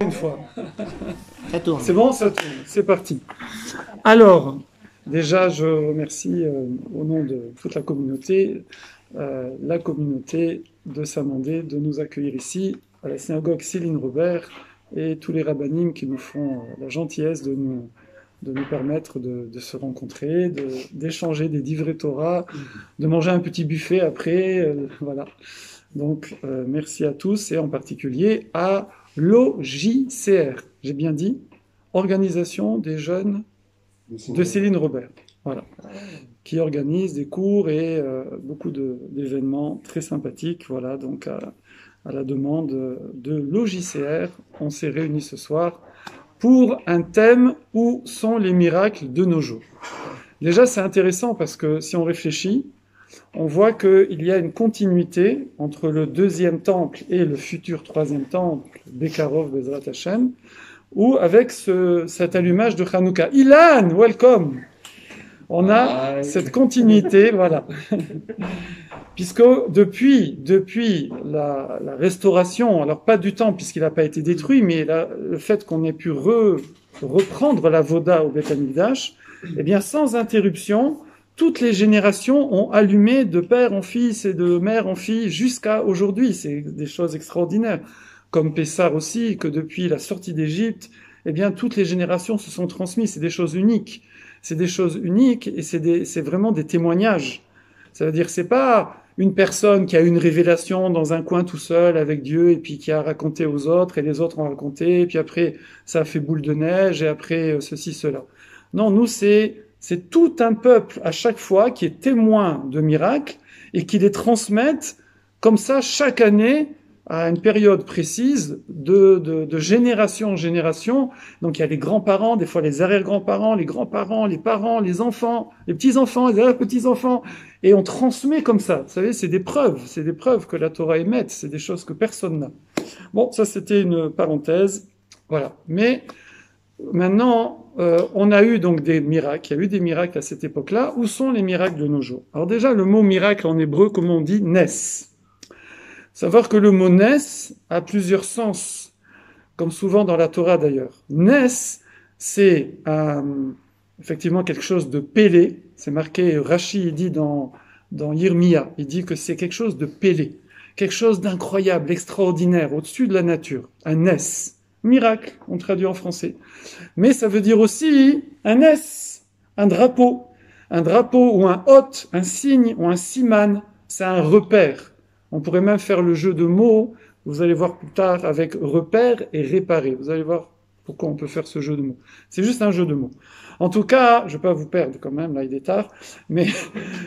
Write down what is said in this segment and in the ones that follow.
Une fois. Ça tourne. C'est bon, ça tourne. C'est parti. Alors, déjà, je remercie au nom de toute la communauté de Saint-Mandé, de nous accueillir ici, à la synagogue Céline Robert, et tous les rabbinim qui nous font la gentillesse de nous permettre de se rencontrer, d'échanger des divrei Torah, de manger un petit buffet après, voilà. Donc, merci à tous, et en particulier à l'OJCR, j'ai bien dit, Organisation des jeunes de Céline Robert, voilà, qui organise des cours et beaucoup d'événements très sympathiques, voilà, donc à la demande de l'OJCR, on s'est réunis ce soir pour un thème où sont les miracles de nos jours. Déjà, c'est intéressant parce que si on réfléchit, on voit qu'il y a une continuité entre le deuxième temple et le futur troisième temple, Bekarov Bezrat Hashem, ou avec cet allumage de Hanouka. Ilan, welcome! On a cette continuité, voilà. Puisque depuis la restauration, alors pas du temple puisqu'il n'a pas été détruit, mais le fait qu'on ait pu reprendre la Voda au Beth Amikdash, eh bien sans interruption, toutes les générations ont allumé de père en fils et de mère en fille jusqu'à aujourd'hui. C'est des choses extraordinaires. Comme Pessar aussi, que depuis la sortie d'Égypte, eh bien toutes les générations se sont transmises. C'est des choses uniques. C'est des choses uniques et c'est vraiment des témoignages. Ça veut dire c'est pas une personne qui a eu une révélation dans un coin tout seul avec Dieu et puis qui a raconté aux autres et les autres ont raconté et puis après ça a fait boule de neige et après ceci, cela. Non, nous c'est tout un peuple à chaque fois qui est témoin de miracles et qui les transmettent comme ça chaque année à une période précise de génération en génération. Donc il y a les grands-parents, des fois les arrière-grands-parents, les grands-parents, les parents, les enfants, les petits-enfants, les arrière-petits-enfants. Et on transmet comme ça. Vous savez, c'est des preuves que la Torah émette, c'est des choses que personne n'a. Bon, ça c'était une parenthèse. Voilà. Mais maintenant, on a eu donc des miracles. Il y a eu des miracles à cette époque-là. Où sont les miracles de nos jours? Alors déjà, le mot miracle en hébreu, comment on dit? Nes. Savoir que le mot Nes a plusieurs sens, comme souvent dans la Torah d'ailleurs. Nes, c'est effectivement quelque chose de pélé. C'est marqué, Rashi il dit dans Yirmiya, il dit que c'est quelque chose de pélé, quelque chose d'incroyable, extraordinaire, au-dessus de la nature. Un Nes, miracle, on traduit en français. Mais ça veut dire aussi un Nes, un drapeau ou un hôte, un signe ou un siman, c'est un repère. On pourrait même faire le jeu de mots, vous allez voir plus tard, avec repère et réparer. Vous allez voir pourquoi on peut faire ce jeu de mots. C'est juste un jeu de mots. En tout cas, je ne vais pas vous perdre quand même, là il est tard, mais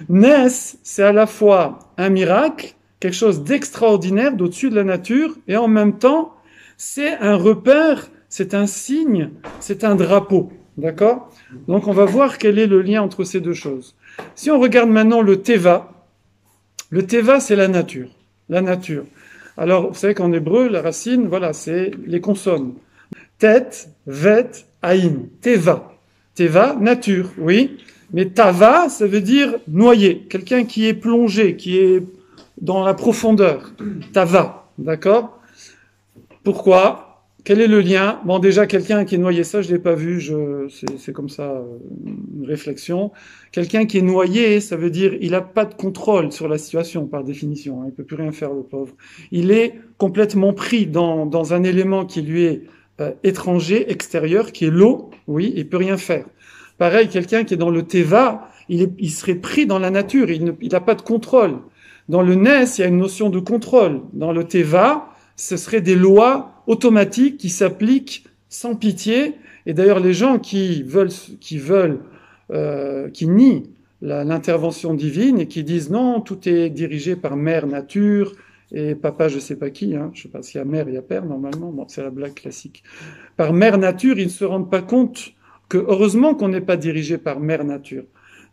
Nes, c'est à la fois un miracle, quelque chose d'extraordinaire, d'au-dessus de la nature, et en même temps, c'est un repère, c'est un signe, c'est un drapeau. D'accord? Donc on va voir quel est le lien entre ces deux choses. Si on regarde maintenant le Teva c'est la nature. La nature. Alors, vous savez qu'en hébreu, la racine, voilà, c'est les consonnes. Tet, vet, aïn. Teva. Teva, nature, oui. Mais tava, ça veut dire noyer. Quelqu'un qui est plongé, qui est dans la profondeur. Tava. D'accord? Pourquoi? Quel est le lien? Bon, déjà, quelqu'un qui est noyé, ça, je l'ai pas vu, c'est comme ça, une réflexion. Quelqu'un qui est noyé, ça veut dire, il a pas de contrôle sur la situation, par définition, hein, il peut plus rien faire, le pauvre. Il est complètement pris dans un élément qui lui est étranger, extérieur, qui est l'eau, oui, il peut rien faire. Pareil, quelqu'un qui est dans le Teva, il serait pris dans la nature, il n'a pas de contrôle. Dans le Nes, il y a une notion de contrôle. Dans le Teva, ce seraient des lois automatiques qui s'appliquent sans pitié. Et d'ailleurs, les gens qui nient l'intervention divine et qui disent non, tout est dirigé par mère nature et papa je sais pas qui, hein, je sais pas s'il y a mère, il y a père normalement, bon, c'est la blague classique. Par mère nature, ils ne se rendent pas compte que heureusement qu'on n'est pas dirigé par mère nature.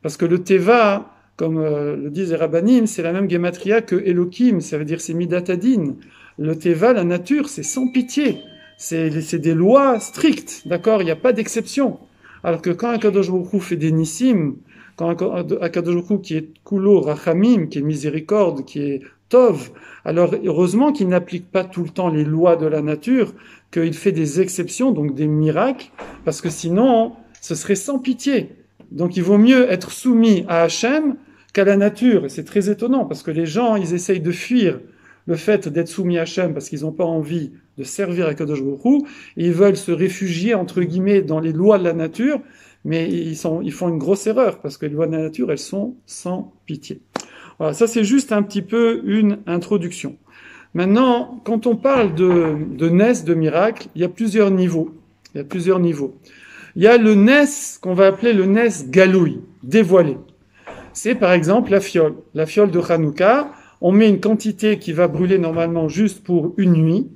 Parce que le Teva, comme le disent les rabbanim, c'est la même gematria que Elohim, ça veut dire c'est Midatadin. Le Teva, la nature, c'est sans pitié. C'est des lois strictes, d'accord? Il n'y a pas d'exception. Alors que quand Akadosh Baruch Hu fait des nissim, quand Akadosh Baruch Hu qui est kulo rachamim, qui est miséricorde, qui est Tov. Alors, heureusement qu'il n'applique pas tout le temps les lois de la nature, qu'il fait des exceptions, donc des miracles, parce que sinon, ce serait sans pitié. Donc, il vaut mieux être soumis à Hachem qu'à la nature. Et c'est très étonnant, parce que les gens, ils essayent de fuir le fait d'être soumis à Hachem, parce qu'ils n'ont pas envie de servir à Kadosh Baruch Hu, et ils veulent se réfugier, entre guillemets, dans les lois de la nature, mais ils font une grosse erreur, parce que les lois de la nature, elles sont sans pitié. Voilà, ça c'est juste un petit peu une introduction. Maintenant, quand on parle de Nes, de miracle, il y a plusieurs niveaux. Il y a le Nes qu'on va appeler le Nes Galoui, dévoilé. C'est par exemple la fiole de Hanouka. On met une quantité qui va brûler normalement juste pour une nuit,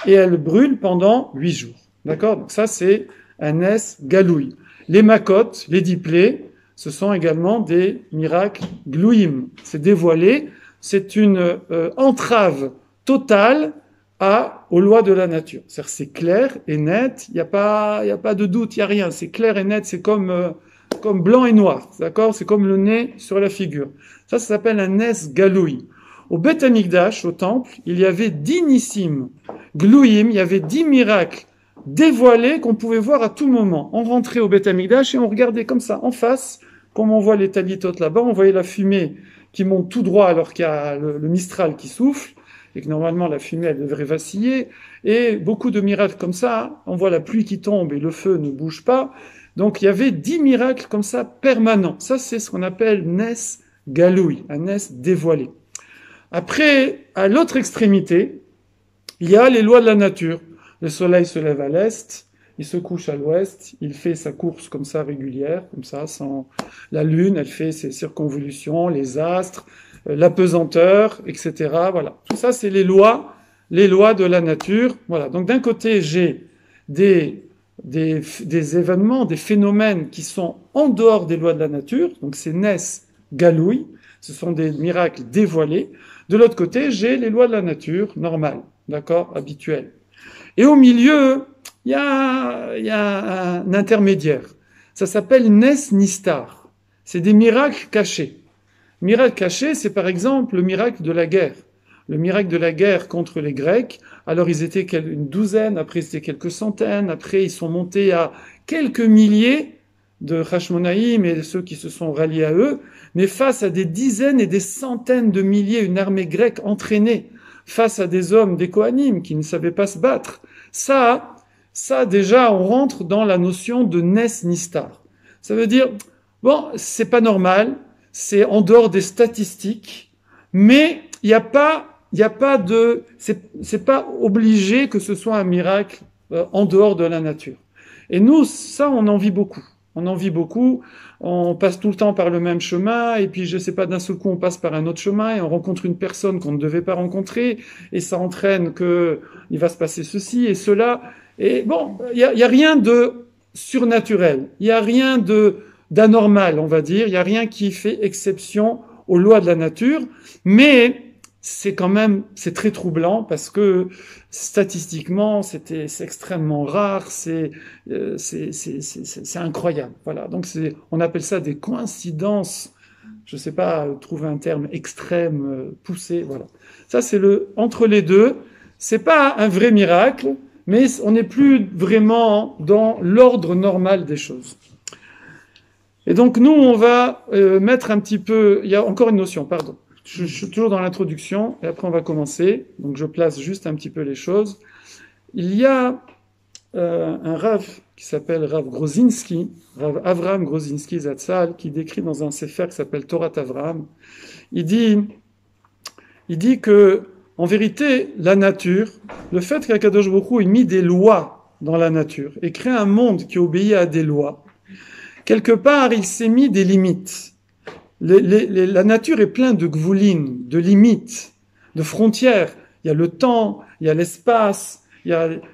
et elle brûle pendant 8 jours. D'accord? Donc ça c'est un Nes Galoui. Les makotes, les 10 plaies, ce sont également des miracles glouim. C'est dévoilé, c'est une entrave totale aux lois de la nature. C'est-à-dire c'est clair et net, il n'y a pas de doute, il n'y a rien. C'est clair et net, c'est comme blanc et noir, d'accord? C'est comme le nez sur la figure. Ça s'appelle un Nes Galoui. Au Beth Amikdash, au temple, il y avait 10 nissim glouim, il y avait 10 miracles dévoilés qu'on pouvait voir à tout moment. On rentrait au Beth Amikdash et on regardait comme ça, en face, comme on voit les talitotes là-bas, on voyait la fumée qui monte tout droit alors qu'il y a le Mistral qui souffle, et que normalement la fumée elle devrait vaciller, et beaucoup de miracles comme ça, on voit la pluie qui tombe et le feu ne bouge pas, donc il y avait 10 miracles comme ça permanents. Ça c'est ce qu'on appelle Nes Galoui, un Nes dévoilé. Après, à l'autre extrémité, il y a les lois de la nature. Le soleil se lève à l'est, il se couche à l'ouest, il fait sa course comme ça régulière, comme ça, sans la lune, elle fait ses circonvolutions, les astres, la pesanteur, etc. Voilà. Tout ça, c'est les lois de la nature. Voilà. Donc d'un côté, j'ai des événements, des phénomènes qui sont en dehors des lois de la nature, donc c'est Nes Galoui, ce sont des miracles dévoilés. De l'autre côté, j'ai les lois de la nature normales, d'accord, habituelles. Et au milieu, il y a un intermédiaire. Ça s'appelle Nes Nistar. C'est des miracles cachés. Miracle caché, c'est par exemple le miracle de la guerre. Le miracle de la guerre contre les Grecs. Alors ils étaient une douzaine, après c'était quelques centaines, après ils sont montés à quelques milliers de Hashmonaïm et de ceux qui se sont ralliés à eux, mais face à des dizaines et des centaines de milliers, une armée grecque entraînée, face à des hommes, des Kohanim, qui ne savaient pas se battre. Ça déjà, on rentre dans la notion de Nes Nistar. Ça veut dire, bon, c'est pas normal, c'est en dehors des statistiques, mais il n'y a pas c'est pas obligé que ce soit un miracle en dehors de la nature. Et nous, ça, on en vit beaucoup. On passe tout le temps par le même chemin, et puis je sais pas, d'un seul coup on passe par un autre chemin, et on rencontre une personne qu'on ne devait pas rencontrer, et ça entraîne que il va se passer ceci et cela. Et bon, il y a rien de surnaturel, il y a rien d'anormal, on va dire, il y a rien qui fait exception aux lois de la nature, mais c'est très troublant parce que statistiquement c'est extrêmement rare, c'est incroyable. Voilà. Donc on appelle ça des coïncidences. Je sais pas trouver un terme extrême, poussé. Voilà. Ça c'est entre les deux. C'est pas un vrai miracle, mais on n'est plus vraiment dans l'ordre normal des choses. Et donc nous on va mettre un petit peu. Il y a encore une notion, pardon. Je suis toujours dans l'introduction, et après on va commencer. Donc je place juste un petit peu les choses. Il y a un Rav qui s'appelle Rav Grozinski, Rav Avraham Grozinski Zatzal, qui décrit dans un sefer qui s'appelle Torah Avraham. Il dit que, en vérité, la nature, le fait qu'Akadosh Baruch Hu ait mis des lois dans la nature et crée un monde qui obéit à des lois, quelque part il s'est mis des limites. La nature est pleine de gvoulin, de limites, de frontières. Il y a le temps, il y a l'espace, il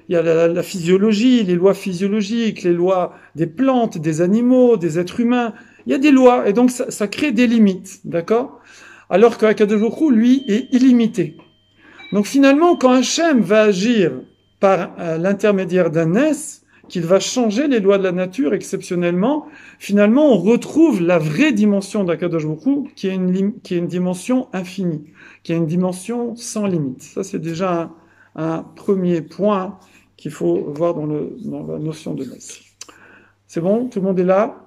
y a la physiologie, les lois physiologiques, les lois des plantes, des animaux, des êtres humains. Il y a des lois, et donc ça crée des limites, d'accord? Alors qu'Akadosh Baruch Hu, lui, est illimité. Donc finalement, quand Hachem va agir par l'intermédiaire d'un Nes, qu'il va changer les lois de la nature exceptionnellement. Finalement, on retrouve la vraie dimension d'Akadosh Baruch Hu, qui est une dimension infinie, qui est une dimension sans limite. Ça, c'est déjà un premier point qu'il faut voir dans la notion de Nes. C'est bon? Tout le monde est là?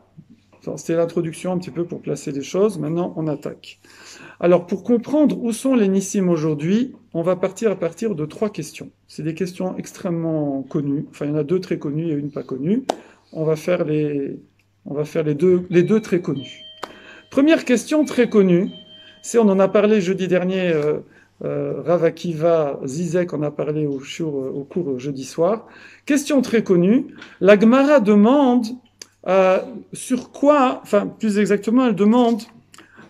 Enfin, c'était l'introduction un petit peu pour placer les choses. Maintenant, on attaque. Alors, pour comprendre où sont les Nissim aujourd'hui, on va partir à partir de 3 questions. C'est des questions extrêmement connues. Enfin, il y en a 2 très connues et une pas connue. On va faire les deux très connues. Première question très connue, c'est, on en a parlé jeudi dernier, Rav Akiva Zizek en a parlé au cours jeudi soir. Question très connue, la Gemara demande sur quoi, enfin plus exactement, elle demande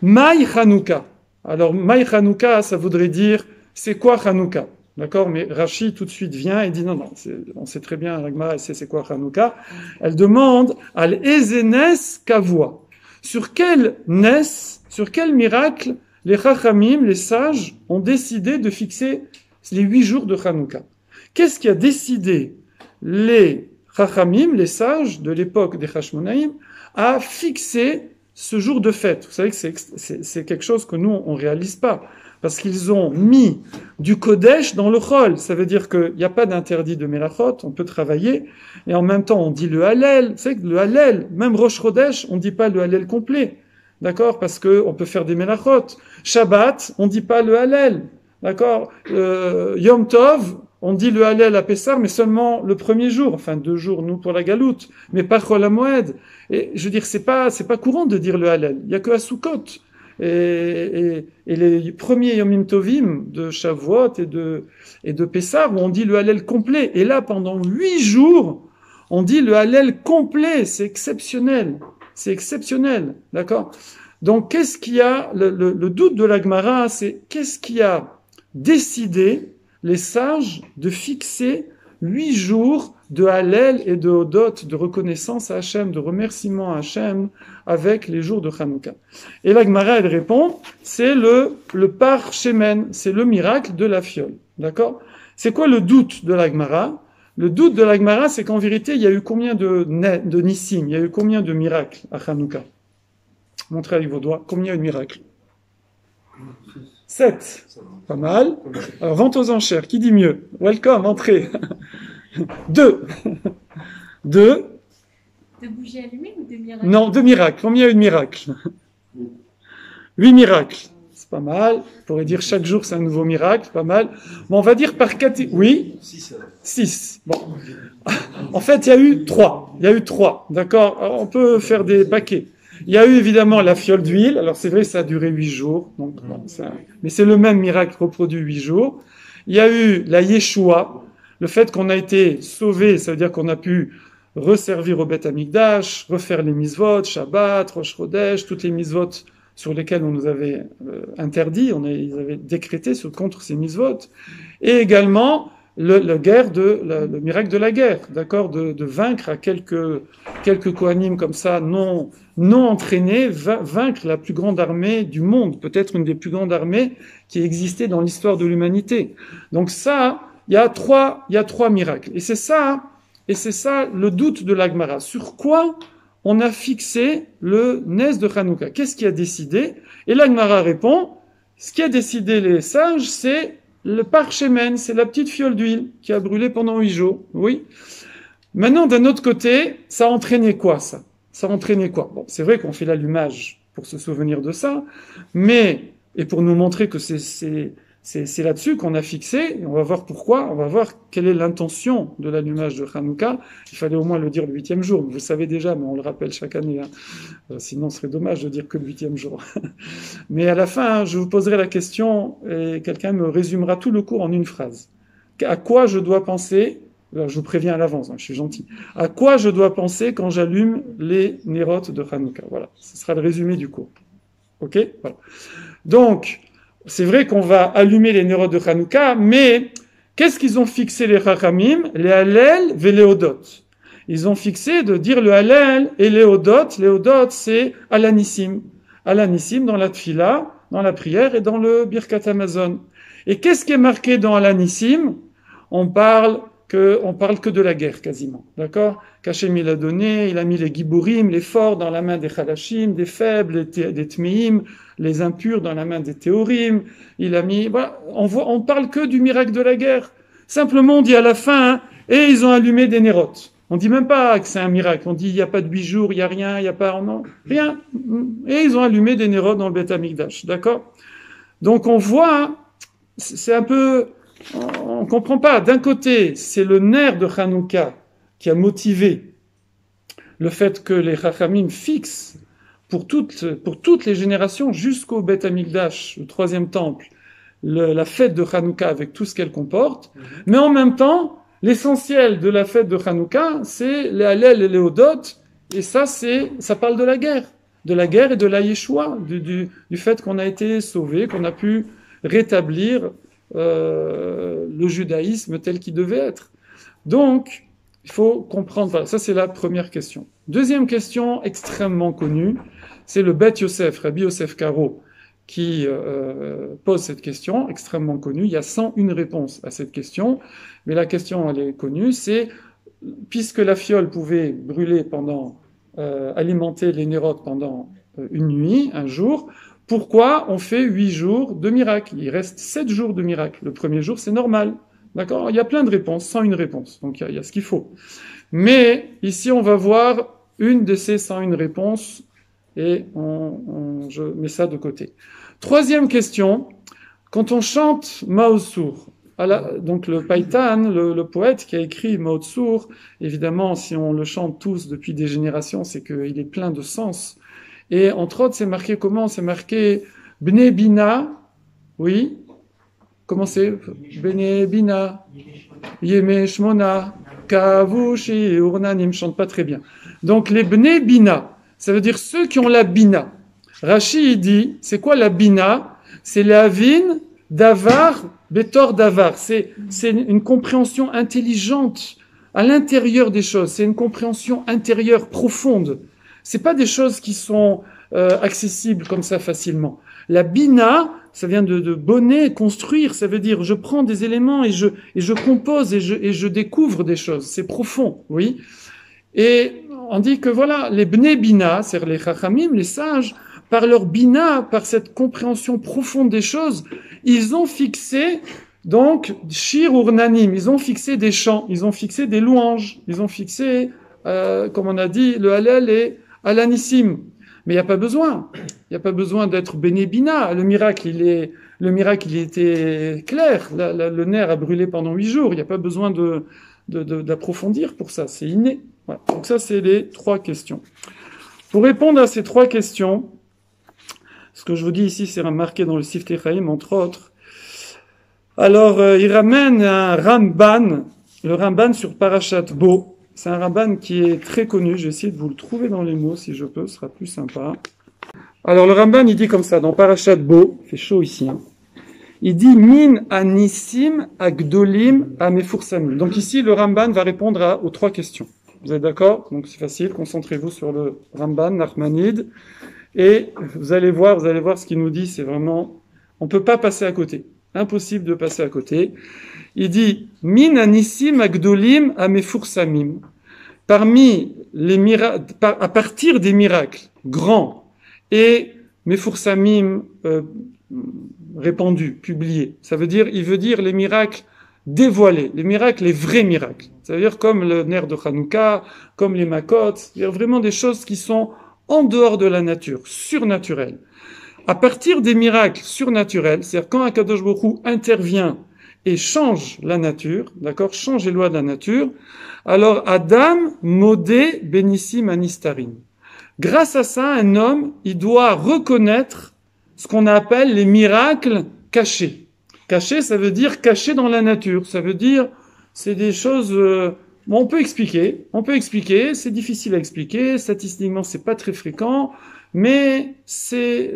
Maï Hanouka. Alors Maï Hanouka, ça voudrait dire c'est quoi Hanouka, d'accord? Mais Rashi tout de suite vient et dit non, on sait très bien, la Gemara elle sait c'est quoi Hanouka. Elle demande al Ezenes Kavua. Sur quel miracle les Chachamim, les sages, ont décidé de fixer les 8 jours de Hanouka? Qu'est-ce qui a décidé les Chachamim, les sages de l'époque des Hashmonaïm, à fixer ce jour de fête? Vous savez que c'est quelque chose que nous, on réalise pas. Parce qu'ils ont mis du Kodesh dans le Chol. Ça veut dire qu'il n'y a pas d'interdit de Melachot, on peut travailler, et en même temps, on dit le Hallel. Vous savez que le Hallel, même Rosh Chodesh, on ne dit pas le Hallel complet. D'accord? Parce qu'on peut faire des Melachot. Shabbat, on ne dit pas le Hallel. D'accord? Yom Tov, on dit le Hallel à Pessah, mais seulement le premier jour. Enfin, 2 jours, nous, pour la Galoute. Mais pas Chol HaMoed. Et je veux dire, c'est pas courant de dire le Hallel. Il y a que à Sukkot. Et les premiers Yomim Tovim de Shavuot et de Pessah, où on dit le Hallel complet. Et là, pendant 8 jours, on dit le Hallel complet. C'est exceptionnel. C'est exceptionnel. D'accord? Donc, qu'est-ce qu'il y a, le doute de la Gemara, c'est qu'est-ce qui a décidé les sages de fixer 8 jours de Hallel et de Hodot, de reconnaissance à Hachem, de remerciement à Hachem, avec les jours de Hanouka. Et la Gemara, elle répond, c'est le Par Shemen, c'est le miracle de la fiole. D'accord? C'est quoi le doute de la Gemara? Le doute de la Gemara, c'est qu'en vérité, il y a eu combien de Nissim, il y a eu combien de miracles à Hanouka? Montrez avec vos doigts, combien il y a eu de miracles? 7. Pas mal. Alors, vente aux enchères, qui dit mieux? Welcome, entrez. 2. 2. De bougies allumées ou de miracles? Non, 2 miracles. Combien il y a eu de miracles? 8 miracles. C'est pas mal. On pourrait dire chaque jour c'est un nouveau miracle, pas mal. Bon, on va dire par catégorie. Oui? 6. Bon. En fait, il y a eu 3. Il y a eu 3. D'accord? Alors, on peut faire des paquets. Il y a eu évidemment la fiole d'huile. Alors c'est vrai, ça a duré 8 jours. Donc, bon, mais c'est le même miracle reproduit 8 jours. Il y a eu la Yeshua. Le fait qu'on a été sauvé, ça veut dire qu'on a pu resservir au Beth Amikdash, refaire les misvot, Shabbat, Rosh Chodesh, toutes les misvot sur lesquelles on nous avait interdit, ils avaient décrété contre ces misvot. Et également le miracle de la guerre, d'accord, de vaincre à quelques Kohanim comme ça, non entraînés, vaincre la plus grande armée du monde, peut-être une des plus grandes armées qui existait dans l'histoire de l'humanité. Donc ça, il y a trois miracles. Et c'est ça le doute de la Gemara. Sur quoi on a fixé le Nes de Hanouka? Qu'est-ce qui a décidé? Et la Gemara répond, ce qui a décidé les sages, c'est le parchemen, c'est la petite fiole d'huile qui a brûlé pendant 8 jours. Oui. Maintenant, d'un autre côté, ça a entraîné quoi, ça? Ça a entraîné quoi? Bon, c'est vrai qu'on fait l'allumage pour se souvenir de ça, et pour nous montrer que c'est là-dessus qu'on a fixé, et on va voir pourquoi, on va voir quelle est l'intention de l'allumage de Hanouka. Il fallait au moins le dire le 8e jour, vous le savez déjà, mais on le rappelle chaque année, hein. Sinon ce serait dommage de dire que le 8e jour. Mais à la fin, je vous poserai la question, et quelqu'un me résumera tout le cours en une phrase. À quoi je dois penser? Alors, je vous préviens à l'avance, hein, je suis gentil. À quoi je dois penser quand j'allume les nérotes de Hanouka? Voilà, ce sera le résumé du cours. Ok? Voilà. Donc, c'est vrai qu'on va allumer les nérotes de Hanouka, mais qu'est-ce qu'ils ont fixé les Chachamim? Les Hallel et les Hodot. Ils ont fixé de dire le Hallel et les Hodot. Les Hodot, c'est Alanissim. Alanissim dans la Tfila, dans la prière et dans le Birkat Hamazon. Et qu'est-ce qui est marqué dans Alanissim? On parle qu'on parle que de la guerre quasiment, d'accord? Qu'Hachem il a donné, il a mis les Giborim, les forts dans la main des Chalashim, des faibles, des Tmeim, les impurs dans la main des Théorim. Il a mis, voilà, on parle que du miracle de la guerre. Simplement, on dit à la fin, hein, et ils ont allumé des nérotes. On dit même pas que c'est un miracle. On dit il y a pas de 8 jours, il y a rien, il y a pas, non, rien. Et ils ont allumé des nérotes dans le Beth Amikdash, d'accord? Donc on voit, hein, c'est un peu, on comprend pas. D'un côté, c'est le nerf de Hanouka qui a motivé le fait que les Chachamim fixent pour toutes les générations jusqu'au Beth Amikdash, le troisième temple, la fête de Hanouka avec tout ce qu'elle comporte. Mais en même temps, l'essentiel de la fête de Hanouka, c'est les Hallel et les Hodot, et ça parle de la guerre et de la Yeshua, du fait qu'on a été sauvé, qu'on a pu rétablir le judaïsme tel qu'il devait être. Donc, il faut comprendre, voilà, ça c'est la première question. Deuxième question extrêmement connue, c'est le Bet Yosef, Rabbi Yosef Karo, qui pose cette question, extrêmement connue. Il y a 101 réponses à cette question, mais la question, elle est connue, c'est, puisque la fiole pouvait brûler alimenter les nérotes pendant une nuit, un jour, pourquoi on fait 8 jours de miracle? Il reste 7 jours de miracle. Le premier jour, c'est normal. D'accord? Il y a plein de réponses, 101 réponses. Donc, il y a ce qu'il faut. Mais, ici, on va voir une de ces 101 réponses et je mets ça de côté. Troisième question. Quand on chante Maosour, donc le Païtan, le poète qui a écrit Maosour, évidemment, si on le chante tous depuis des générations, c'est qu'il est plein de sens. Et entre autres, c'est marqué comment? C'est marqué Bnei Bina, oui. Comment c'est? Bnei Bina, Yeme Shmona, Kavushi, Urnanim, ne chante pas très bien. Donc les Bnei Bina, ça veut dire ceux qui ont la Bina. Rashi, il dit, c'est quoi la Bina? C'est la Avin, Davar, Betor Davar. C'est une compréhension intelligente à l'intérieur des choses. C'est une compréhension intérieure profonde. C'est pas des choses qui sont accessibles comme ça facilement. La Bina, ça vient de bonner, construire. Ça veut dire je prends des éléments et je compose et je découvre des choses. C'est profond, oui. Et on dit que voilà, les Bnei Bina, c'est-à-dire les Chachamim, les sages, par leur Bina, par cette compréhension profonde des choses, ils ont fixé donc Shir Urnanim, ils ont fixé des chants, ils ont fixé des louanges, ils ont fixé, comme on a dit, le Hallel et Alanissim. Mais il n'y a pas besoin. Il n'y a pas besoin d'être Bnei Bina. Le miracle, il était clair. Le nerf a brûlé pendant 8 jours. Il n'y a pas besoin d'approfondir pour ça. C'est inné. Voilà. Donc ça, c'est les 3 questions. Pour répondre à ces 3 questions, ce que je vous dis ici, c'est marqué dans le Siftei Chaim, entre autres. Alors, il ramène un Ramban, le Ramban sur Parashat Bo. C'est un Ramban qui est très connu. Je vais essayer de vous le trouver dans les mots, si je peux, ce sera plus sympa. Alors, le Ramban, il dit comme ça, dans Parashat Bo, il fait chaud ici, hein. Il dit, Min anissim agdolim amefursamim. Donc ici, le Ramban va répondre aux 3 questions. Vous êtes d'accord? Donc c'est facile, concentrez-vous sur le Ramban, Nachmanide. Et vous allez voir ce qu'il nous dit, c'est vraiment, on peut pas passer à côté. Impossible de passer à côté. Il dit, Min anissim agdolim amefursamim. Parmi les miracles, à partir des miracles grands et mefursamim, répandus, publiés. Ça veut dire, il veut dire les miracles dévoilés, les vrais miracles. Ça veut dire comme le nerf de Hanouka, comme les Makot, c'est-à-dire vraiment des choses qui sont en dehors de la nature, surnaturelles. À partir des miracles surnaturels, c'est-à-dire quand Akadosh Baruch Hu intervient et change la nature, d'accord, change les lois de la nature, alors Adam modé benissim anistarim. Grâce à ça, un homme, il doit reconnaître ce qu'on appelle les miracles cachés. Cachés, ça veut dire cachés dans la nature. Ça veut dire, c'est des choses, bon, on peut expliquer, c'est difficile à expliquer, statistiquement c'est pas très fréquent, mais c'est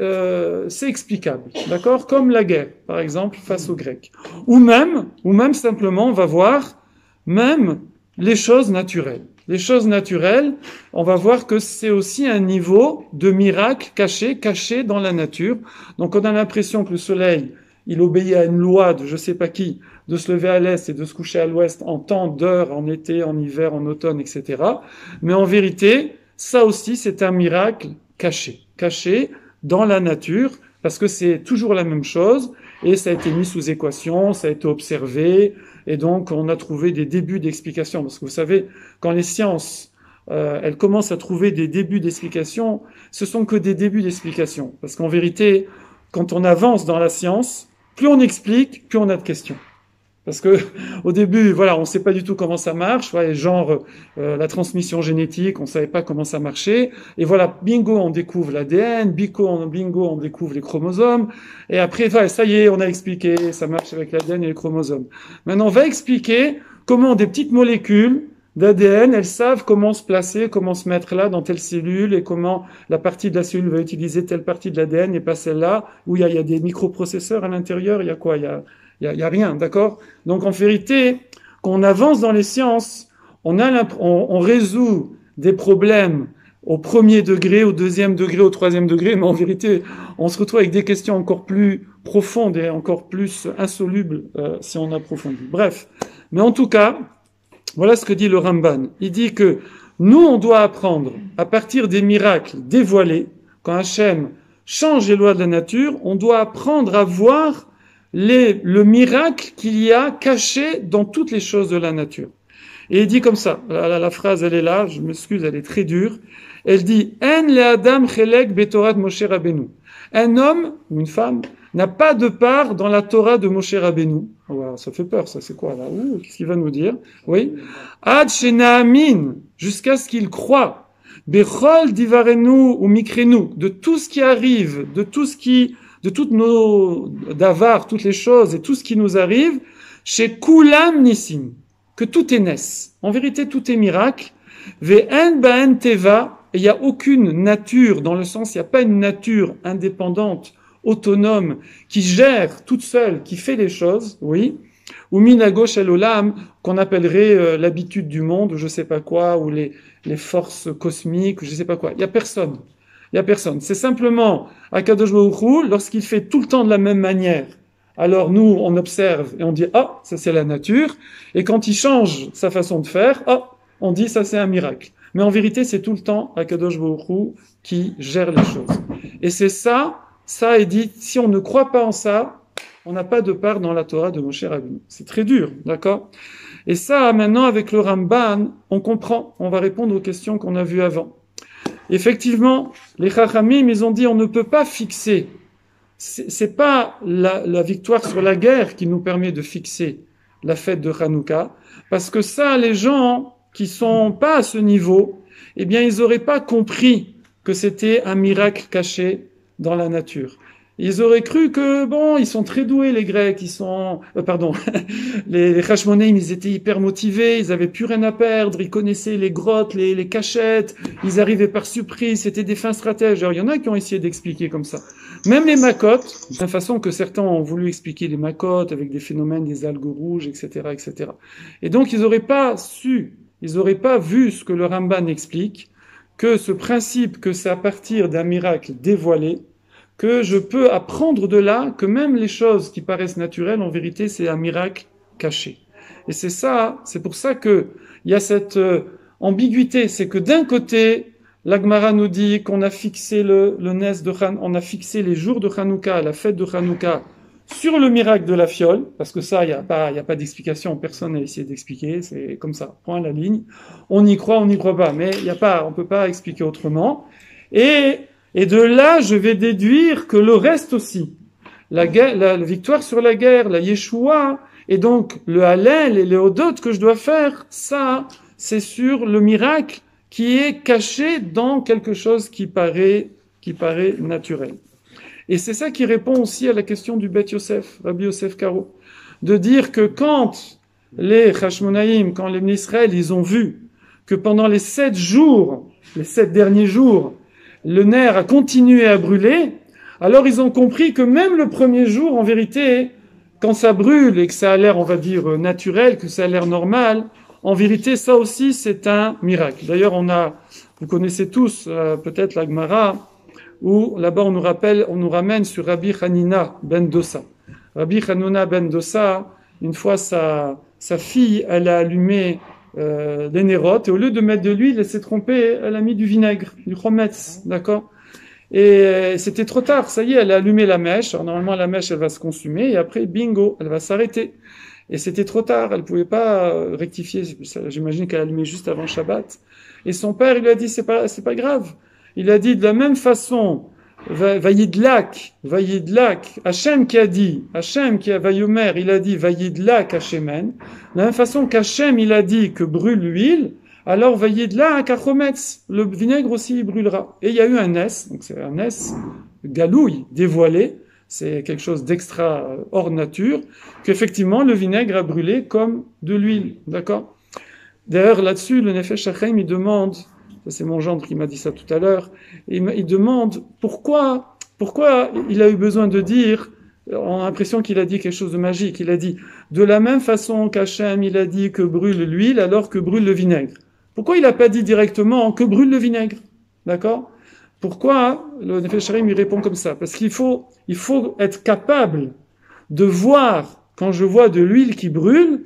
explicable, d'accord? Comme la guerre, par exemple, face aux Grecs. Ou même simplement, on va voir, même les choses naturelles. Les choses naturelles, on va voir que c'est aussi un niveau de miracle caché dans la nature. Donc on a l'impression que le soleil, il obéit à une loi de je sais pas qui, de se lever à l'est et de se coucher à l'ouest en temps d'heure, en été, en hiver, en automne, etc. Mais en vérité, ça aussi, c'est un miracle caché dans la nature, parce que c'est toujours la même chose, et ça a été mis sous équation, ça a été observé, et donc on a trouvé des débuts d'explication. Parce que vous savez, quand les sciences, elles commencent à trouver des débuts d'explication, ce sont que des débuts d'explication. Parce qu'en vérité, quand on avance dans la science, plus on explique, plus on a de questions. Parce que au début, voilà, on ne sait pas du tout comment ça marche, ouais, genre la transmission génétique, on ne savait pas comment ça marchait, et voilà, bingo, on découvre l'ADN, bingo, on découvre les chromosomes, et après, voilà, ça y est, on a expliqué, ça marche avec l'ADN et les chromosomes. Maintenant, on va expliquer comment des petites molécules d'ADN, elles savent comment se placer, comment se mettre là dans telle cellule, et comment la partie de la cellule va utiliser telle partie de l'ADN et pas celle-là, où il y a des microprocesseurs à l'intérieur, il y a quoi? Il y a rien, d'accord? Donc en vérité, quand on avance dans les sciences, on résout des problèmes au premier degré, au deuxième degré, au troisième degré, mais en vérité, on se retrouve avec des questions encore plus profondes et encore plus insolubles si on approfondit. Bref, mais en tout cas, voilà ce que dit le Ramban. Il dit que nous, on doit apprendre à partir des miracles dévoilés, quand Hachem change les lois de la nature, on doit apprendre à voir le miracle qu'il y a caché dans toutes les choses de la nature. Et il dit comme ça, la phrase elle est là, je m'excuse, elle est très dure, elle dit « En le Adam chelek betorat Moshe Rabbeinu » Un homme ou une femme n'a pas de part dans la Torah de Moshe Rabbeinu. Oh, voilà, ça fait peur, ça c'est quoi là? Qu'est-ce qu'il va nous dire? Oui. Ad shenaamin, jusqu'à ce qu'il croit. Bechol divarenu ou mikrenu, de tout ce qui arrive, de toutes nos davars, toutes les choses et tout ce qui nous arrive, chez Kulam Nissim, que tout est ness. En vérité, tout est miracle. Ve'en ba'en teva, et il n'y a aucune nature, dans le sens, il n'y a pas une nature indépendante, autonome, qui gère toute seule, qui fait les choses, oui. Ou minago shel olam, qu'on appellerait l'habitude du monde, ou je sais pas quoi, ou les forces cosmiques, ou je sais pas quoi. Il y a personne. Il y a personne. C'est simplement Akadosh Baruch Hu, lorsqu'il fait tout le temps de la même manière. Alors nous, on observe et on dit ah, ça c'est la nature. Et quand il change sa façon de faire, ah, on dit ça c'est un miracle. Mais en vérité, c'est tout le temps Akadosh Baruch Hu qui gère les choses. Et c'est ça est dit. Si on ne croit pas en ça, on n'a pas de part dans la Torah de Moshe Rabbeinu. C'est très dur, d'accord? Et ça, maintenant, avec le Ramban, on comprend. On va répondre aux questions qu'on a vues avant. Effectivement, les Chachamim, ils ont dit on ne peut pas fixer. C'est pas la victoire sur la guerre qui nous permet de fixer la fête de Hanouka, parce que ça, les gens qui sont pas à ce niveau, eh bien, ils auraient pas compris que c'était un miracle caché dans la nature. Ils auraient cru que, bon, ils sont très doués, les Grecs, les Hashmonaïm, ils étaient hyper motivés, ils avaient plus rien à perdre, ils connaissaient les grottes, les cachettes, ils arrivaient par surprise, c'était des fins stratèges. Alors, il y en a qui ont essayé d'expliquer comme ça. Même les macotes, de la façon que certains ont voulu expliquer les macotes avec des phénomènes, des algues rouges, etc., etc. Et donc, ils auraient pas vu ce que le Ramban explique, que ce principe, que c'est à partir d'un miracle dévoilé, que je peux apprendre de là que même les choses qui paraissent naturelles, en vérité, c'est un miracle caché. Et c'est pour ça que il y a cette ambiguïté, c'est que d'un côté, la Gemara nous dit qu'on a fixé on a fixé les jours de Hanouka, la fête de Hanouka, sur le miracle de la fiole, parce que ça, il y a pas d'explication, personne n'a essayé d'expliquer, c'est comme ça, point la ligne. On y croit, on n'y croit pas, mais on peut pas expliquer autrement. Et de là, je vais déduire que le reste aussi, la victoire sur la guerre, la Yeshua, et donc le Hallel et les Hodot que je dois faire, ça, c'est sur le miracle qui est caché dans quelque chose qui paraît naturel. Et c'est ça qui répond aussi à la question du Bet Yosef, Rabbi Yosef Karo, de dire que quand les Hashmonaïm, quand les Israël, ils ont vu que pendant les 7 derniers jours, le nerf a continué à brûler, alors ils ont compris que même le premier jour, en vérité, quand ça brûle et que ça a l'air, on va dire, naturel, que ça a l'air normal, en vérité, ça aussi, c'est un miracle. D'ailleurs, vous connaissez tous, peut-être la Gemara, où là-bas on nous ramène sur Rabbi Hanina ben Dosa. Rabbi Hanuna ben Dossa, une fois sa fille, elle a allumé les nérotes, et au lieu de mettre de l'huile, elle s'est trompée, elle a mis du vinaigre, du chometz, d'accord? Et c'était trop tard, ça y est, elle a allumé la mèche. Alors normalement la mèche elle va se consumer et après bingo, elle va s'arrêter. Et c'était trop tard, elle pouvait pas rectifier. J'imagine qu'elle a allumé juste avant Shabbat. Et son père il lui a dit c'est pas grave. Il a dit de la même façon, Vayidlak, Hachem qui a dit, Hachem qui a Vayomer, il a dit Vayidlak Hachemen. De la même façon qu'Hachem il a dit que brûle l'huile. Alors Vayidlak Hachometz, le vinaigre aussi il brûlera. Et il y a eu un nes, donc c'est un nes galouille, dévoilé, c'est quelque chose d'extra hors nature, qu'effectivement le vinaigre a brûlé comme de l'huile, d'accord? D'ailleurs là-dessus, le Nefesh HaChaim il demande, ça c'est mon gendre qui m'a dit ça tout à l'heure, il demande pourquoi il a eu besoin de dire, on a l'impression qu'il a dit quelque chose de magique, il a dit de la même façon qu'Hachem il a dit que brûle l'huile alors que brûle le vinaigre. Pourquoi il n'a pas dit directement que brûle le vinaigre? D'accord? Pourquoi le Nefesh HaChaim il répond comme ça? Parce qu'il faut être capable de voir, quand je vois de l'huile qui brûle,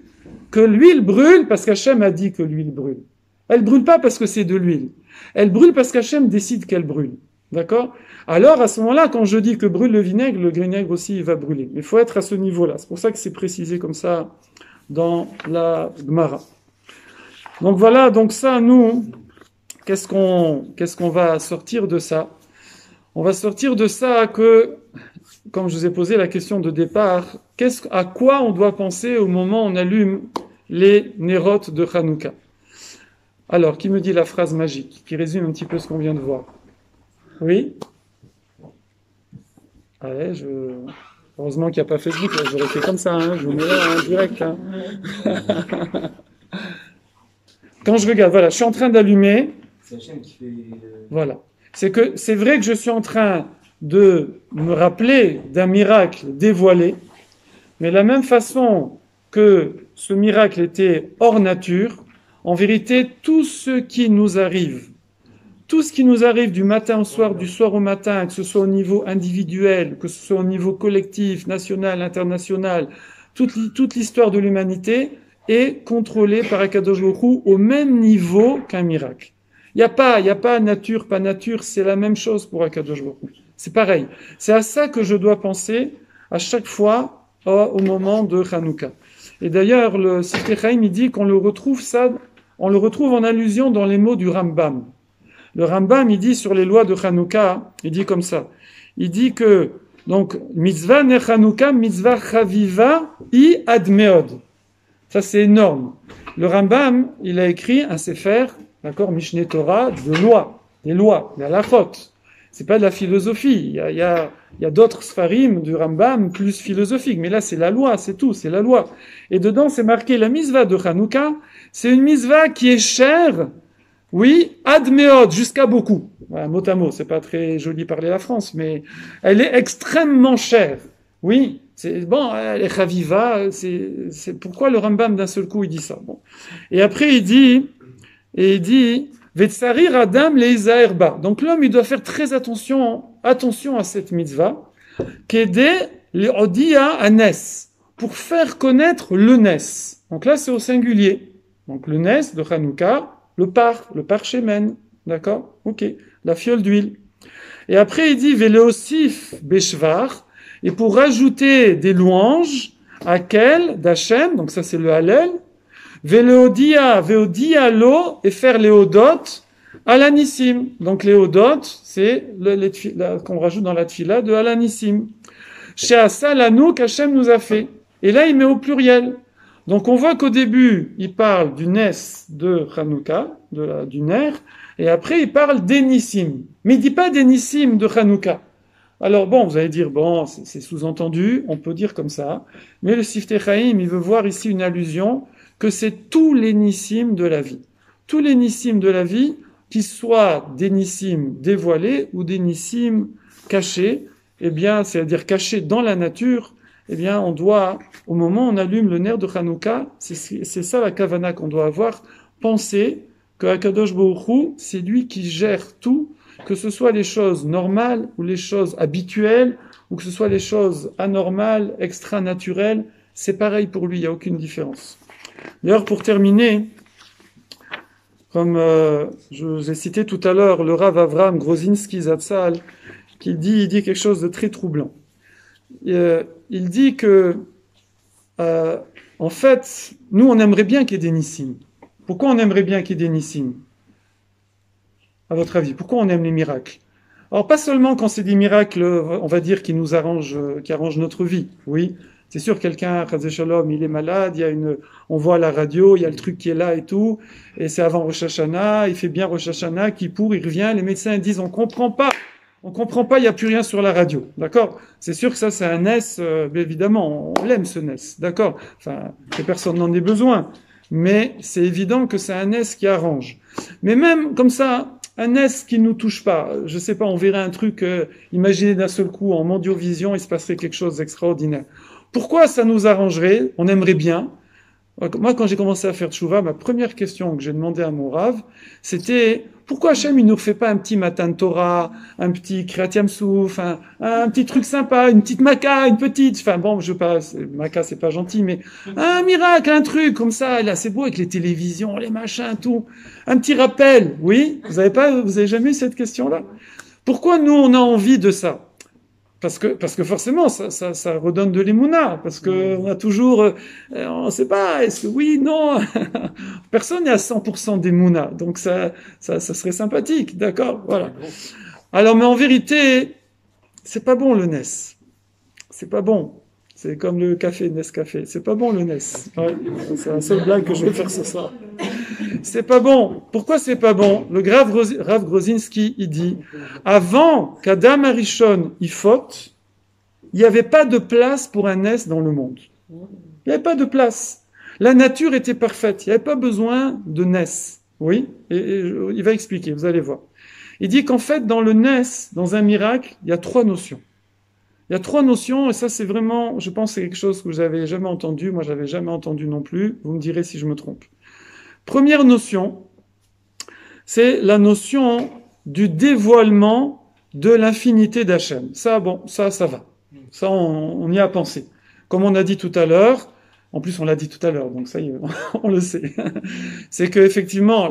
que l'huile brûle parce qu'Hachem a dit que l'huile brûle. Elle brûle pas parce que c'est de l'huile. Elle brûle parce qu'Hachem décide qu'elle brûle. D'accord? Alors, à ce moment-là, quand je dis que brûle le vinaigre aussi, il va brûler. Mais il faut être à ce niveau-là. C'est pour ça que c'est précisé comme ça dans la Gemara. Donc voilà, donc ça, nous, qu'est-ce qu'on va sortir de ça? On va sortir de ça que, comme je vous ai posé la question de départ, à quoi on doit penser au moment où on allume les nérotes de Hanouka? Alors, qui me dit la phrase magique, qui résume un petit peu ce qu'on vient de voir? Oui? Allez, heureusement qu'il n'y a pas Facebook, là, j'aurais fait comme ça, hein, je vous mets là en direct. Hein. Quand je regarde, voilà, je suis en train d'allumer. C'est Hachem qui fait... Voilà. C'est vrai que je suis en train de me rappeler d'un miracle dévoilé, mais de la même façon que ce miracle était hors nature, en vérité, tout ce qui nous arrive du matin au soir, du soir au matin, que ce soit au niveau individuel, que ce soit au niveau collectif, national, international, toute l'histoire de l'humanité est contrôlée par Akadosh Baruch Hu au même niveau qu'un miracle. Il n'y a pas nature, pas nature, c'est la même chose pour Akadosh Baruch Hu. C'est pareil. C'est à ça que je dois penser à chaque fois au moment de Hanouka. Et d'ailleurs, le Sifrei Chaim, il dit qu'on le retrouve en allusion dans les mots du Rambam. Le Rambam, il dit sur les lois de Hanouka, il dit comme ça. Il dit que, donc, mitzvah ne Hanouka, mitzvah chaviva, i admeod. Ça, c'est énorme. Le Rambam, il a écrit un sefer, d'accord, Mishneh Torah, des lois, des halachot. C'est pas de la philosophie. Il y a d'autres sfarim du Rambam plus philosophiques. Mais là, c'est la loi, c'est tout, c'est la loi. Et dedans, c'est marqué la mitzvah de Hanouka. C'est une mitzvah qui est chère, oui, admeod, jusqu'à beaucoup. Voilà, mot à mot, c'est pas très joli parler la France, mais elle est extrêmement chère. Oui, c'est bon, elle est chaviva, c'est pourquoi le Rambam d'un seul coup il dit ça. Bon. Et après il dit Vetsarir Adam leizaerba. Donc l'homme il doit faire très attention à cette mitzvah, qu'aider les odia anes, pour faire connaître le nes. Donc là c'est au singulier. Donc le nes de Hanouka, le parchemen, d'accord? Ok, la fiole d'huile. Et après il dit Veleosif beshvar, et pour rajouter des louanges, à quel d'Hachem, donc ça c'est le Hallel, veodia lo, et faire les odot alanissim. Donc les odot, c'est qu'on rajoute dans la tfila de alanissim. She'asa lanu qu'Hachem nous a fait. Et là il met au pluriel. Donc on voit qu'au début, il parle du nes de Hanouka, du ner, et après il parle des nissim. Mais il dit pas des nissim de Hanouka. Alors bon, vous allez dire, bon, c'est sous-entendu, on peut dire comme ça, mais le Sifrei Chaim, il veut voir ici une allusion que c'est tous les nissim de la vie. Tous les nissim de la vie, qu'ils soient des nissim dévoilés ou des nissim cachés, eh bien, c'est-à-dire cachés dans la nature, eh bien, on doit, au moment où on allume le ner de Hanouka, c'est ça la kavana qu'on doit avoir, penser que Akadosh Baruch Hu, c'est lui qui gère tout, que ce soit les choses normales ou les choses habituelles ou que ce soit les choses anormales, extra-naturelles, c'est pareil pour lui, il n'y a aucune différence. D'ailleurs, pour terminer, comme je vous ai cité tout à l'heure, le Rav Avraham Grozinski Zatzal, il dit quelque chose de très troublant. Il dit que, en fait, nous, on aimerait bien qu'il y ait des nissim. Pourquoi on aimerait bien qu'il y ait des nissim? À votre avis, pourquoi on aime les miracles? Alors, pas seulement quand c'est des miracles, on va dire, qui arrangent notre vie, oui. C'est sûr, quelqu'un, Chazé Shalom, il est malade, on voit à la radio, il y a le truc qui est là et tout, et c'est avant Rosh Hashanah, il fait bien Rosh Hashanah, Kippour, il revient, les médecins disent, on comprend pas, il n'y a plus rien sur la radio, d'accord? C'est sûr que ça, c'est un NES, évidemment, on l'aime ce NES, d'accord? Enfin, que personne n'en ait besoin, mais c'est évident que c'est un NES qui arrange. Mais même comme ça, un NES qui ne nous touche pas, je sais pas, on verrait un truc, imaginez d'un seul coup, en mondiovision, il se passerait quelque chose d'extraordinaire. Pourquoi ça nous arrangerait? On aimerait bien. Moi, quand j'ai commencé à faire tchouva, ma première question que j'ai demandé à mon Rav, c'était pourquoi Hachem il nous refait pas un petit Matan Torah, un petit Kriyat Yam-Souf, un petit truc sympa, une petite maca, une petite, enfin bon, je veux pas, maca c'est pas gentil, mais un miracle, un truc comme ça, là c'est beau avec les télévisions, les machins, tout, un petit rappel, oui? Vous avez jamais eu cette question-là? Pourquoi nous on a envie de ça? Parce que forcément, ça redonne de l'émouna, parce que on a toujours, on sait pas, est-ce que oui, non, personne n'est à 100% d'émouna, donc ça serait sympathique, d'accord, voilà. Alors, mais en vérité, c'est pas bon le NES, c'est pas bon. C'est comme le café Nescafé, c'est pas bon le NES. Ouais, c'est la seule blague que je vais faire ce soir. C'est pas bon. Pourquoi c'est pas bon? Le Rav Grozinski, il dit, avant qu'Adam Arishon y faute, il n'y avait pas de place pour un NES dans le monde. Il n'y avait pas de place. La nature était parfaite. Il n'y avait pas besoin de NES. Oui? Et il va expliquer, vous allez voir. Il dit qu'en fait, dans le NES, dans un miracle, il y a 3 notions. Il y a 3 notions, et ça c'est vraiment, je pense que c'est quelque chose que vous n'avez jamais entendu, moi j'avais jamais entendu non plus, vous me direz si je me trompe. Première notion, c'est la notion du dévoilement de l'infinité d'Hachem. Ça, bon, ça va. Ça, on y a pensé. Comme on a dit tout à l'heure, en plus on l'a dit tout à l'heure, donc ça y est, on le sait. C'est que effectivement,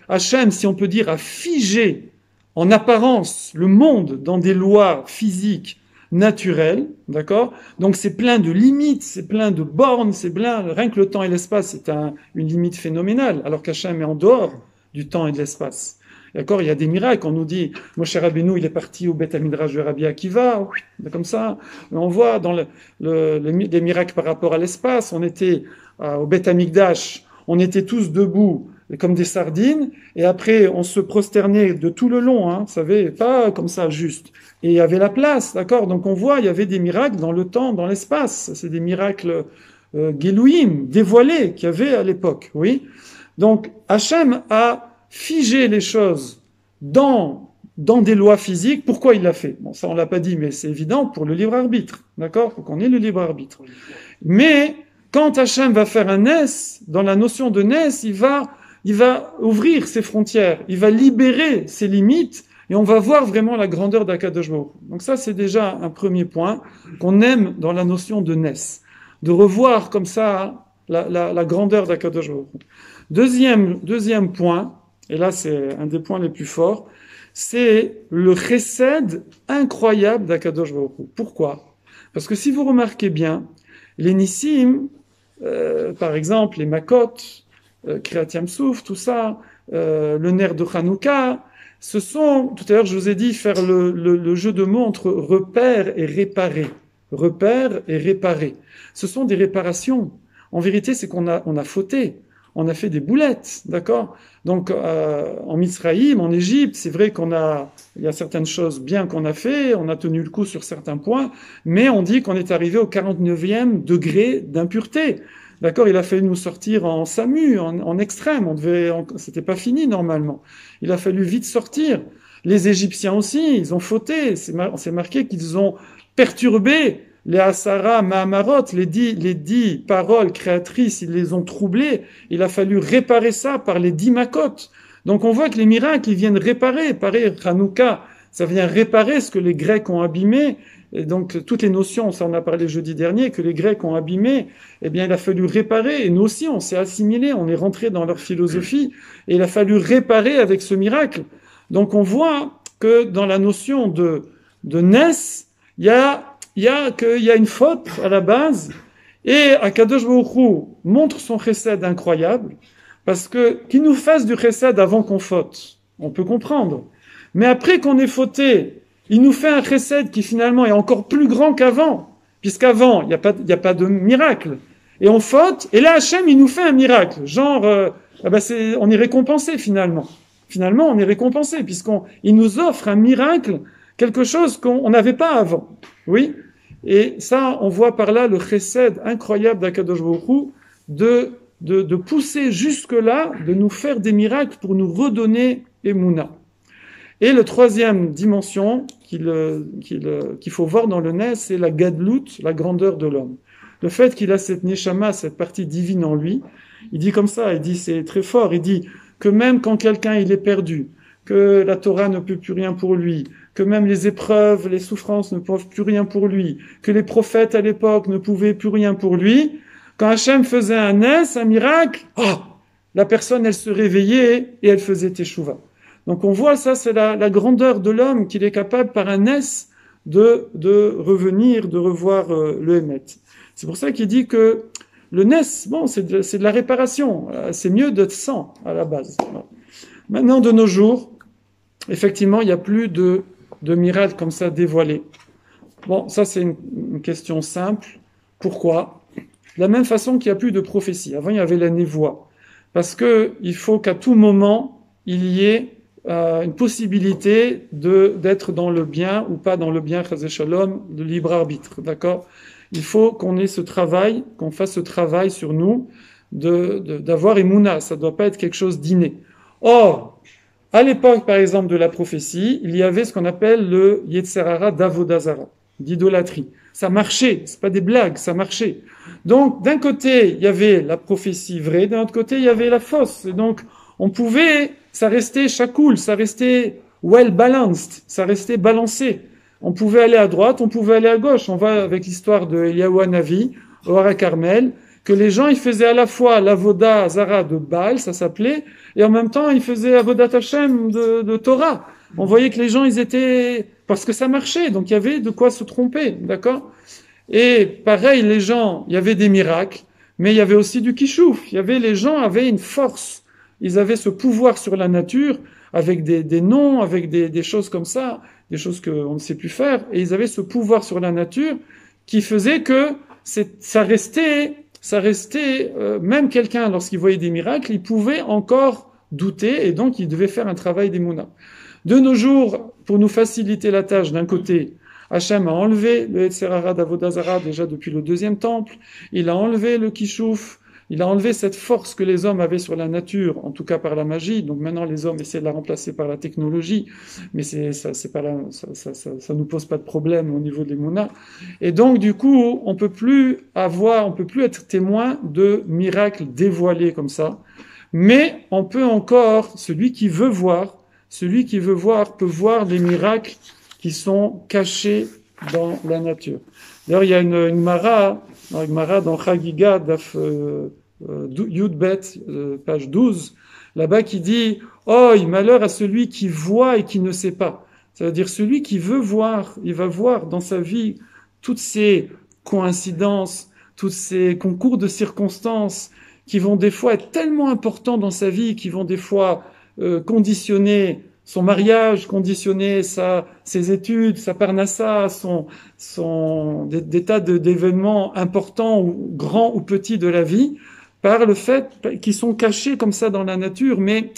Hachem, si on peut dire, a figé en apparence le monde dans des lois physiques naturelles, d'accord? Donc c'est plein de limites, c'est plein de bornes, c'est plein, rien que le temps et l'espace, c'est une limite phénoménale, alors qu'Hachem est en dehors du temps et de l'espace. D'accord? Il y a des miracles, on nous dit, Moshe Rabbeinu, il est parti au Beth Midrash de Rabbi Akiva, comme ça. On voit dans les miracles par rapport à l'espace, on était au Beth Amikdash, on était tous debout, comme des sardines, et après on se prosternait de tout le long, hein, vous savez, pas comme ça juste. Et il y avait la place, d'accord? Donc on voit, il y avait des miracles dans le temps, dans l'espace. C'est des miracles Gelouim, dévoilés, qu'il y avait à l'époque, oui? Donc Hachem a figé les choses dans des lois physiques. Pourquoi il l'a fait? Bon, ça on l'a pas dit, mais c'est évident, pour le libre arbitre, d'accord? Pour qu'on ait le libre arbitre. Mais quand Hachem va faire un NES, dans la notion de NES, il va ouvrir ses frontières, il va libérer ses limites, et on va voir vraiment la grandeur d'Akadosh Baruch Hu. Donc ça, c'est déjà un premier point qu'on aime dans la notion de NES, de revoir comme ça la grandeur d'Akadosh Baruch Hu. Deuxième point, et là c'est un des points les plus forts, c'est le chesed incroyable d'Akadosh Baruch Hu. Pourquoi? Parce que si vous remarquez bien, les nissim, par exemple les makot, Kriyat Yam-Souf, tout ça, le ner de Hanouka, ce sont, tout à l'heure je vous ai dit, faire le jeu de mots entre repère et réparer. Repère et réparer. Ce sont des réparations. En vérité, c'est qu'on a fauté. On a fait des boulettes, d'accord? Donc, en Mizraïm, en Égypte, c'est vrai il y a certaines choses bien qu'on a fait, on a tenu le coup sur certains points, mais on dit qu'on est arrivé au 49e degré d'impureté. D'accord, il a fallu nous sortir en SAMU, en extrême. C'était pas fini normalement. Il a fallu vite sortir. Les Égyptiens aussi, ils ont fauté. C'est marqué qu'ils ont perturbé les Asara Mahamarot, les 10 paroles créatrices. Ils les ont troublées. Il a fallu réparer ça par les 10 Makot. Donc on voit que les miracles, ils viennent réparer. Pareil, Hanouka, ça vient réparer ce que les Grecs ont abîmé. et donc toutes les notions, ça on a parlé jeudi dernier, que les Grecs ont abîmées, eh bien il a fallu réparer, et nous aussi on s'est assimilés, on est rentré dans leur philosophie, et il a fallu réparer avec ce miracle. Donc on voit que dans la notion de Ness, il y a une faute à la base, et Akadosh Baruch Hu montre son chesed incroyable, parce que qu'il nous fasse du chesed avant qu'on faute, on peut comprendre. Mais après qu'on ait fauté, il nous fait un chesed qui finalement est encore plus grand qu'avant, puisqu'avant, il n'y a pas de miracle. Et on faute, et là Hachem, il nous fait un miracle. Genre, on est récompensé finalement. Finalement, on est récompensé, puisqu'il nous offre un miracle, quelque chose qu'on n'avait pas avant. Oui. Et ça, on voit par là le chesed incroyable d'Akadosh Baruch Hu de pousser jusque-là, de nous faire des miracles pour nous redonner Emouna. Et la troisième dimension qu'il faut voir dans le Ness, c'est la gadlout, la grandeur de l'homme. Le fait qu'il a cette neshama, cette partie divine en lui, il dit comme ça, il dit, c'est très fort, il dit que même quand quelqu'un il est perdu, que la Torah ne peut plus rien pour lui, que même les épreuves, les souffrances ne peuvent plus rien pour lui, que les prophètes à l'époque ne pouvaient plus rien pour lui, quand Hachem faisait un Ness, un miracle, la personne elle se réveillait et elle faisait teshuva. Donc on voit ça, c'est la grandeur de l'homme qu'il est capable par un Ness de revenir, de revoir le Hémet. C'est pour ça qu'il dit que le Ness, bon, c'est de la réparation, c'est mieux d'être sans à la base. Maintenant, de nos jours, effectivement, il n'y a plus de miracles comme ça dévoilés. Bon, ça c'est une question simple. Pourquoi ? De la même façon qu'il n'y a plus de prophétie. Avant, il y avait la névoie. Parce que il faut qu'à tout moment, il y ait une possibilité d'être dans le bien ou pas dans le bien, chazé shalom, de libre arbitre. D'accord ? Il faut qu'on ait ce travail, qu'on fasse ce travail sur nous, d'avoir Emouna. Ça ne doit pas être quelque chose d'inné. Or, à l'époque, par exemple, de la prophétie, il y avait ce qu'on appelle le Yetzer Hara d'Avodazara, d'idolâtrie. Ça marchait, c'est pas des blagues, ça marchait. Donc, d'un côté, il y avait la prophétie vraie, d'un autre côté, il y avait la fausse. Et donc, on pouvait, ça restait shakoul, ça restait well balanced, ça restait balancé. On pouvait aller à droite, on pouvait aller à gauche. On va avec l'histoire de Eliyahu Hanavi, au Hara Carmel, que les gens, ils faisaient à la fois l'Avoda Zara de Baal, ça s'appelait, et en même temps, ils faisaient Avodat Hashem de Torah. On voyait que les gens, ils étaient... Parce que ça marchait, donc il y avait de quoi se tromper, d'accord ? Et pareil, les gens, il y avait des miracles, mais il y avait aussi du kishouf. Les gens avaient une force. Ils avaient ce pouvoir sur la nature, avec des noms, avec des choses comme ça, des choses qu'on ne sait plus faire, et ils avaient ce pouvoir sur la nature qui faisait que ça restait, même quelqu'un, lorsqu'il voyait des miracles, il pouvait encore douter, et donc il devait faire un travail d'émouna. De nos jours, pour nous faciliter la tâche, d'un côté, Hachem a enlevé le Yetzer Hara d'Avodazara déjà depuis le deuxième temple, il a enlevé le Kishouf, il a enlevé cette force que les hommes avaient sur la nature, en tout cas par la magie, donc maintenant les hommes essaient de la remplacer par la technologie, mais ça nous pose pas de problème au niveau des Mouna. Et donc du coup, on peut plus être témoin de miracles dévoilés comme ça, mais on peut encore, celui qui veut voir peut voir les miracles qui sont cachés dans la nature. D'ailleurs, il y a une Mara dans Chagiga, Daf Yudbet, page 12, là-bas qui dit « Oh, malheur à celui qui voit et qui ne sait pas ». Ça veut dire celui qui veut voir, il va voir dans sa vie toutes ces coïncidences, tous ces concours de circonstances qui vont des fois être tellement importants dans sa vie, qui vont des fois conditionner son mariage, conditionner ses études, sa parnassa, des tas d'événements importants ou grands ou petits de la vie, par le fait qu'ils sont cachés comme ça dans la nature, mais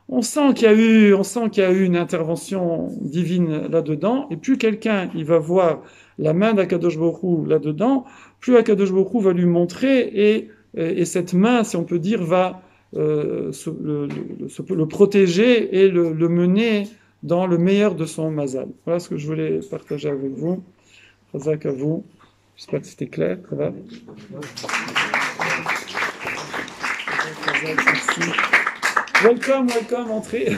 on sent qu'il y a eu une intervention divine là-dedans, et plus quelqu'un il va voir la main d'Akadosh Baruch Hu là-dedans, plus Akadosh Baruch Hu va lui montrer, et cette main, si on peut dire, va le protéger et le mener dans le meilleur de son mazal. Voilà ce que je voulais partager avec vous. Chazak à vous. J'espère que c'était clair. Ça va? Welcome, entrez.